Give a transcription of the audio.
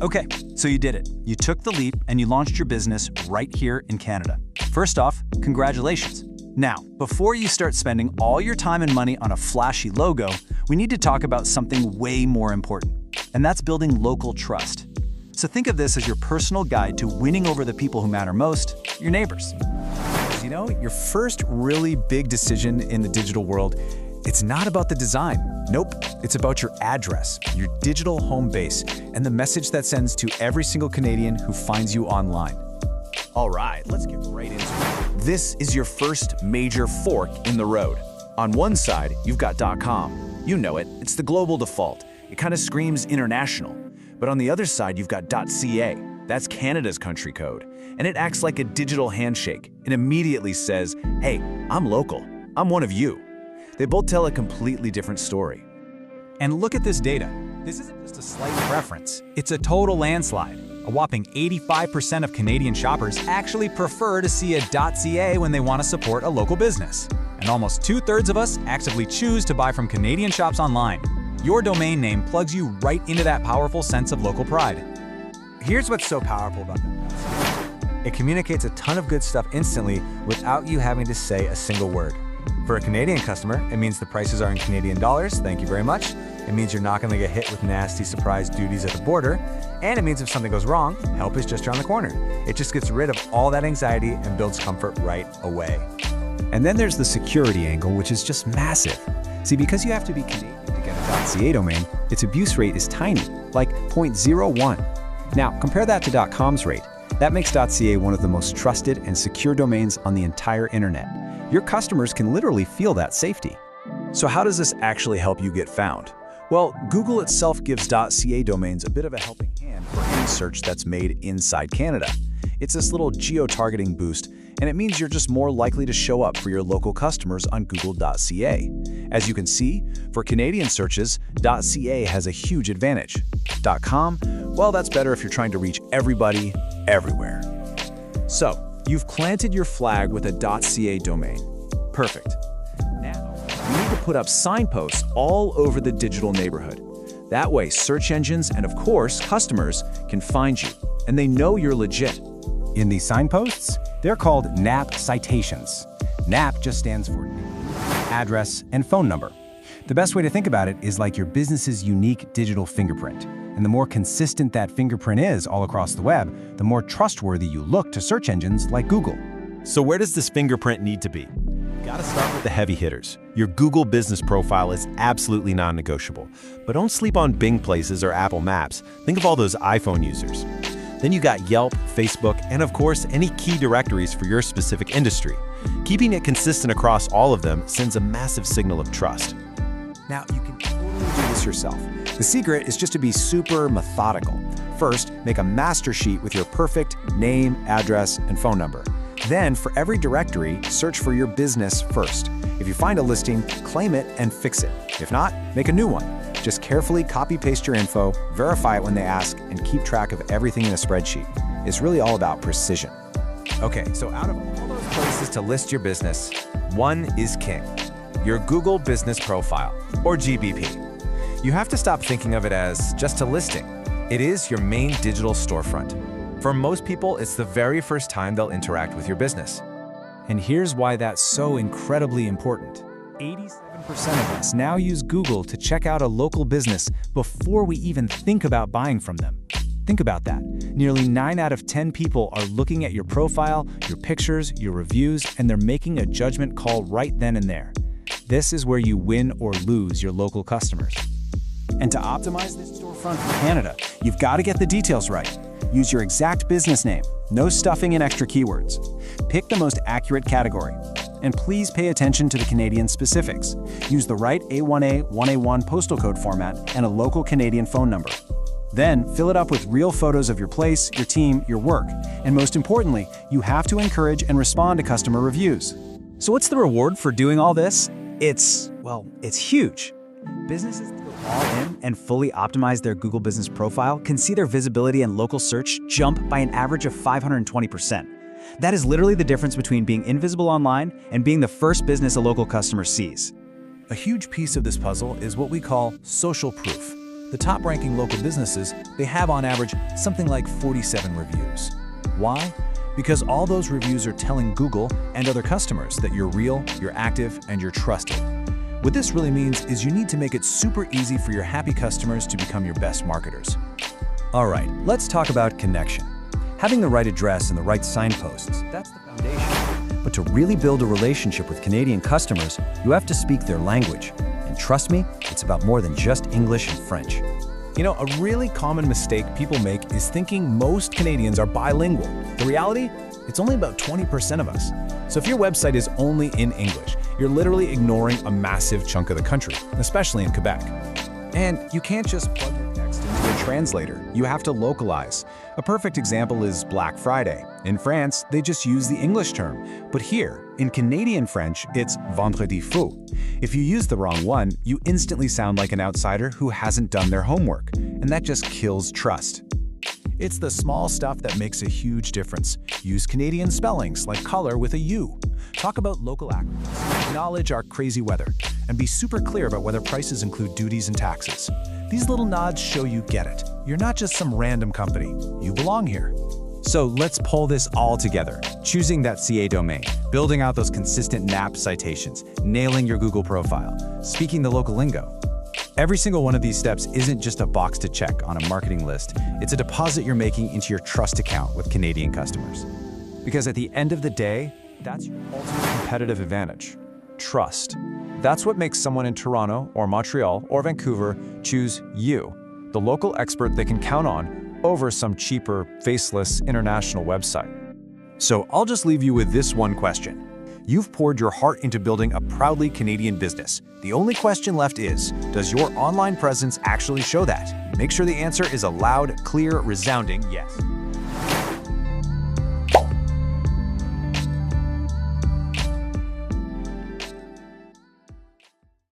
Okay, so you did it. You took the leap and you launched your business right here in Canada. First off, congratulations. Now, before you start spending all your time and money on a flashy logo, we need to talk about something way more important, and that's building local trust. So think of this as your personal guide to winning over the people who matter most, your neighbors. You know, your first really big decision in the digital world, it's not about the design. Nope, it's about your address, your digital home base, and the message that sends to every single Canadian who finds you online. All right, let's get right into it. This is your first major fork in the road. On one side, you've got .com. You know it, it's the global default. It kind of screams international. But on the other side, you've got .ca. That's Canada's country code. And it acts like a digital handshake. It immediately says, hey, I'm local. I'm one of you. They both tell a completely different story. And look at this data. This isn't just a slight preference. It's a total landslide. A whopping 85% of Canadian shoppers actually prefer to see a .ca when they want to support a local business. And almost 2/3 of us actively choose to buy from Canadian shops online. Your domain name plugs you right into that powerful sense of local pride. Here's what's so powerful about that. It communicates a ton of good stuff instantly without you having to say a single word. For a Canadian customer, it means the prices are in Canadian dollars, thank you very much. It means you're not going to get hit with nasty surprise duties at the border. And it means if something goes wrong, help is just around the corner. It just gets rid of all that anxiety and builds comfort right away. And then there's the security angle, which is just massive. See, because you have to be Canadian to get a .ca domain, its abuse rate is tiny, like 0.01. Now, compare that to .com's rate. That makes .ca one of the most trusted and secure domains on the entire internet. Your customers can literally feel that safety. So how does this actually help you get found? Well, Google itself gives .ca domains a bit of a helping hand for any search that's made inside Canada. It's this little geo-targeting boost, and it means you're just more likely to show up for your local customers on google.ca. As you can see, for Canadian searches, .ca has a huge advantage. .com, well, that's better if you're trying to reach everybody, everywhere. So, you've planted your flag with a .ca domain. Perfect. Now, you need to put up signposts all over the digital neighborhood. That way, search engines and, of course, customers can find you, and they know you're legit. In these signposts, they're called NAP citations. NAP just stands for name, address, and phone number. The best way to think about it is like your business's unique digital fingerprint. And the more consistent that fingerprint is all across the web, the more trustworthy you look to search engines like Google. So where does this fingerprint need to be? You gotta start with the heavy hitters. Your Google business profile is absolutely non-negotiable. But don't sleep on Bing Places or Apple Maps. Think of all those iPhone users. Then you got Yelp, Facebook, and of course, any key directories for your specific industry. Keeping it consistent across all of them sends a massive signal of trust. Now, you can totally do this yourself. The secret is just to be super methodical. First, make a master sheet with your perfect name, address, and phone number. Then, for every directory, search for your business first. If you find a listing, claim it and fix it. If not, make a new one. Just carefully copy-paste your info, verify it when they ask, and keep track of everything in a spreadsheet. It's really all about precision. Okay, so out of all those places to list your business, one is king. Your Google Business Profile, or GBP. You have to stop thinking of it as just a listing. It is your main digital storefront. For most people, it's the very first time they'll interact with your business. And here's why that's so incredibly important. 87% of us now use Google to check out a local business before we even think about buying from them. Think about that. Nearly 9 out of 10 people are looking at your profile, your pictures, your reviews, and they're making a judgment call right then and there. This is where you win or lose your local customers. And to optimize this storefront for Canada, you've got to get the details right. Use your exact business name, no stuffing in extra keywords. Pick the most accurate category. And please pay attention to the Canadian specifics. Use the right A1A, 1A1 postal code format and a local Canadian phone number. Then, fill it up with real photos of your place, your team, your work. And most importantly, you have to encourage and respond to customer reviews. So what's the reward for doing all this? It's huge. Businesses that go all in and fully optimize their Google Business Profile can see their visibility and local search jump by an average of 520%. That is literally the difference between being invisible online and being the first business a local customer sees. A huge piece of this puzzle is what we call social proof. The top-ranking local businesses, they have on average something like 47 reviews. Why? Because all those reviews are telling Google and other customers that you're real, you're active, and you're trusted. What this really means is you need to make it super easy for your happy customers to become your best marketers. All right, let's talk about connection. Having the right address and the right signposts, that's the foundation. But to really build a relationship with Canadian customers, you have to speak their language. And trust me, it's about more than just English and French. You know, a really common mistake people make is thinking most Canadians are bilingual. The reality? It's only about 20% of us. So if your website is only in English, you're literally ignoring a massive chunk of the country, especially in Quebec. And you can't just plug your text into a translator. You have to localize. A perfect example is Black Friday. In France, they just use the English term. But here, in Canadian French, it's Vendredi fou. If you use the wrong one, you instantly sound like an outsider who hasn't done their homework. And that just kills trust. It's the small stuff that makes a huge difference. Use Canadian spellings like color with a U. Talk about local acronyms. Acknowledge our crazy weather. And be super clear about whether prices include duties and taxes. These little nods show you get it. You're not just some random company. You belong here. So let's pull this all together. Choosing that CA domain, building out those consistent NAP citations, nailing your Google profile, speaking the local lingo. Every single one of these steps isn't just a box to check on a marketing list. It's a deposit you're making into your trust account with Canadian customers. Because at the end of the day, that's your ultimate competitive advantage. Trust. That's what makes someone in Toronto or Montreal or Vancouver choose you, the local expert they can count on, over some cheaper, faceless international website. So I'll just leave you with this one question. You've poured your heart into building a proudly Canadian business. The only question left is, does your online presence actually show that? Make sure the answer is a loud, clear, resounding yes.